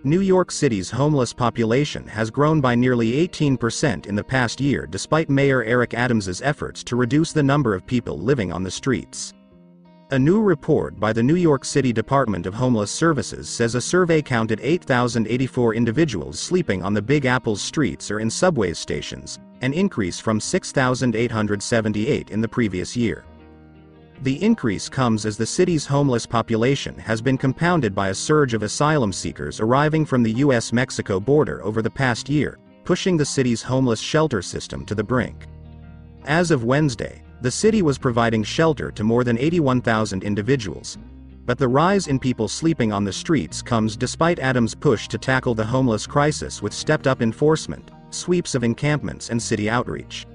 New York City's homeless population has grown by nearly 18% in the past year despite Mayor Eric Adams's efforts to reduce the number of people living on the streets. A new report by the New York City Department of Homeless Services says a survey counted 8,084 individuals sleeping on the Big Apple's streets or in subway stations, an increase from 6,878 in the previous year. The increase comes as the city's homeless population has been compounded by a surge of asylum seekers arriving from the US-Mexico border over the past year, pushing the city's homeless shelter system to the brink. As of Wednesday, the city was providing shelter to more than 81,000 individuals. But the rise in people sleeping on the streets comes despite Adams' push to tackle the homeless crisis with stepped-up enforcement, sweeps of encampments and city outreach.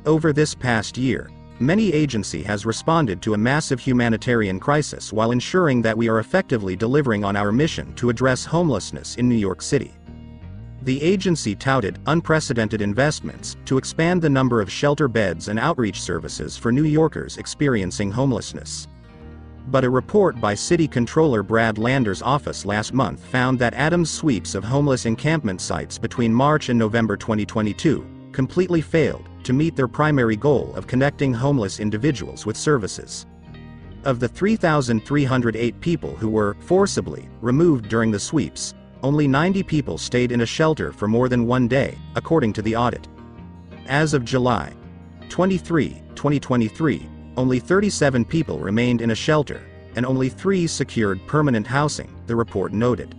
Over this past year, many agencies has responded to a massive humanitarian crisis while ensuring that we are effectively delivering on our mission to address homelessness in New York City. The agency touted unprecedented investments to expand the number of shelter beds and outreach services for New Yorkers experiencing homelessness. But a report by City Controller Brad Lander's office last month found that Adams' sweeps of homeless encampment sites between March and November 2022 completely failed to meet their primary goal of connecting homeless individuals with services. Of the 3,308 people who were forcibly removed during the sweeps, only 90 people stayed in a shelter for more than one day, according to the audit. As of July 23, 2023, only 37 people remained in a shelter, and only 3 secured permanent housing, the report noted.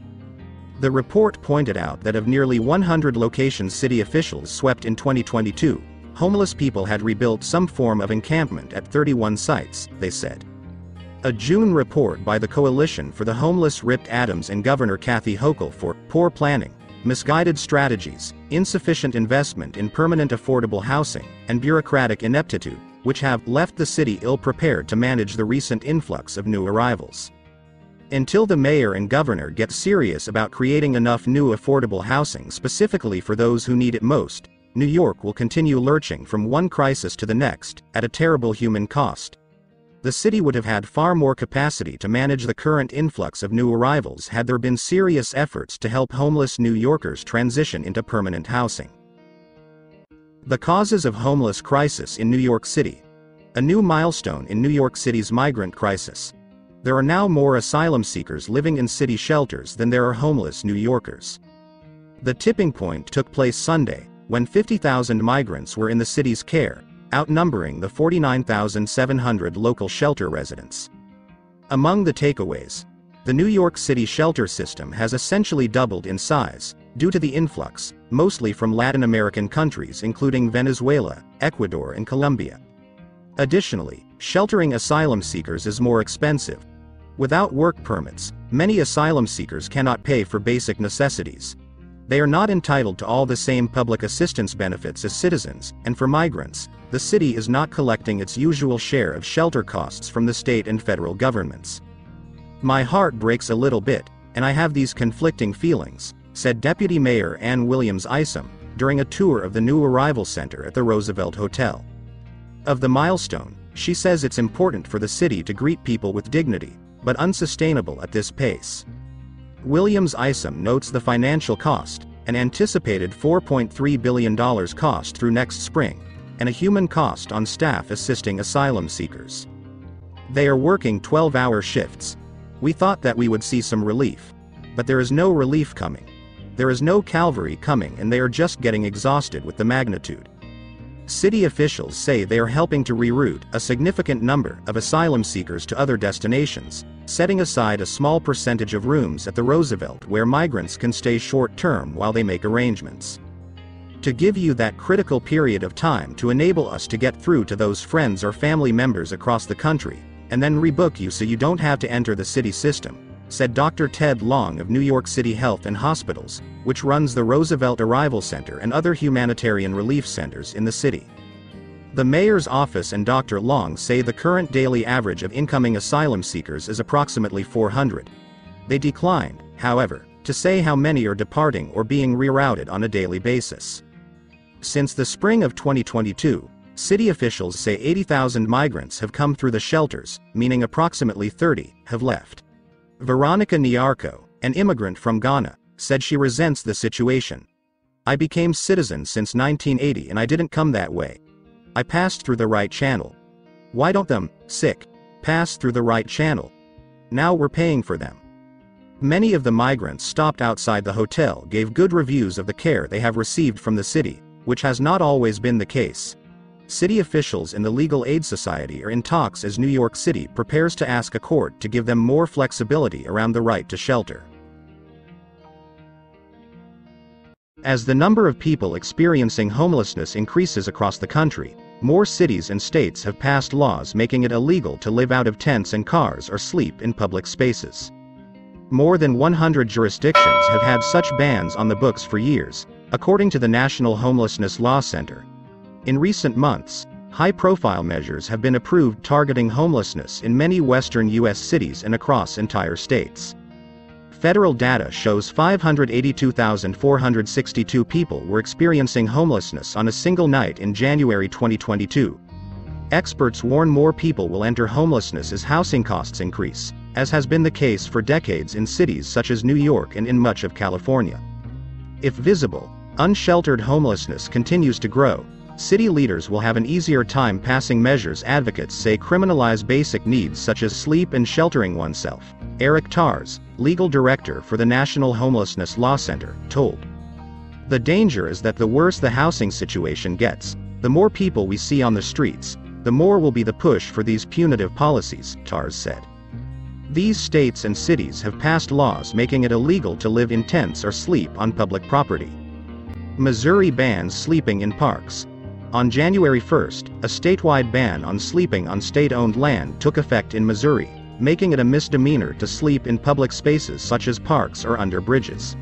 The report pointed out that of nearly 100 locations city officials swept in 2022, homeless people had rebuilt some form of encampment at 31 sites, they said. A June report by the Coalition for the Homeless ripped Adams and Governor Kathy Hochul for poor planning, misguided strategies, insufficient investment in permanent affordable housing, and bureaucratic ineptitude, which have left the city ill-prepared to manage the recent influx of new arrivals. Until the mayor and governor get serious about creating enough new affordable housing specifically for those who need it most, New York will continue lurching from one crisis to the next, at a terrible human cost. The city would have had far more capacity to manage the current influx of new arrivals had there been serious efforts to help homeless New Yorkers transition into permanent housing. The causes of homeless crisis in New York City. A new milestone in New York City's migrant crisis. There are now more asylum seekers living in city shelters than there are homeless New Yorkers. The tipping point took place Sunday, when 50,000 migrants were in the city's care, outnumbering the 49,700 local shelter residents. Among the takeaways, the New York City shelter system has essentially doubled in size, due to the influx, mostly from Latin American countries including Venezuela, Ecuador and Colombia. Additionally, sheltering asylum seekers is more expensive. Without work permits, many asylum seekers cannot pay for basic necessities. They are not entitled to all the same public assistance benefits as citizens, and for migrants, the city is not collecting its usual share of shelter costs from the state and federal governments. My heart breaks a little bit, and I have these conflicting feelings, said Deputy Mayor Ann Williams-Isom, during a tour of the new arrival center at the Roosevelt Hotel. Of the milestone, she says it's important for the city to greet people with dignity, but unsustainable at this pace. Williams-Isom notes the financial cost, an anticipated $4.3 billion cost through next spring, and a human cost on staff assisting asylum seekers. They are working 12-hour shifts. We thought that we would see some relief. But there is no relief coming. There is no cavalry coming and they are just getting exhausted with the magnitude. City officials say they are helping to reroute a significant number of asylum seekers to other destinations, setting aside a small percentage of rooms at the Roosevelt where migrants can stay short-term while they make arrangements. To give you that critical period of time to enable us to get through to those friends or family members across the country, and then rebook you so you don't have to enter the city system, said Dr. Ted Long of New York City Health and Hospitals, which runs the Roosevelt Arrival Center and other humanitarian relief centers in the city. The mayor's office and Dr. Long say the current daily average of incoming asylum seekers is approximately 400. They declined, however, to say how many are departing or being rerouted on a daily basis. Since the spring of 2022, city officials say 80,000 migrants have come through the shelters, meaning approximately 30 have left. Veronica Nyarko, an immigrant from Ghana, said she resents the situation. "I became citizen since 1980 and I didn't come that way. I passed through the right channel. Why don't them, sick, pass through the right channel? Now we're paying for them." Many of the migrants stopped outside the hotel gave good reviews of the care they have received from the city, which has not always been the case. City officials in the Legal Aid Society are in talks as New York City prepares to ask a court to give them more flexibility around the right to shelter. As the number of people experiencing homelessness increases across the country, more cities and states have passed laws making it illegal to live out of tents and cars or sleep in public spaces. More than 100 jurisdictions have had such bans on the books for years, according to the National Homelessness Law Center. In recent months, high-profile measures have been approved targeting homelessness in many western U.S. cities and across entire states. Federal data shows 582,462 people were experiencing homelessness on a single night in January 2022. Experts warn more people will enter homelessness as housing costs increase, as has been the case for decades in cities such as New York and in much of California. If visible, unsheltered homelessness continues to grow, city leaders will have an easier time passing measures advocates say criminalize basic needs such as sleep and sheltering oneself, Eric Tars, legal director for the National Homelessness Law Center, told. "The danger is that the worse the housing situation gets, the more people we see on the streets, the more will be the push for these punitive policies," Tars said. These states and cities have passed laws making it illegal to live in tents or sleep on public property. Missouri bans sleeping in parks. On January 1, a statewide ban on sleeping on state-owned land took effect in Missouri, making it a misdemeanor to sleep in public spaces such as parks or under bridges.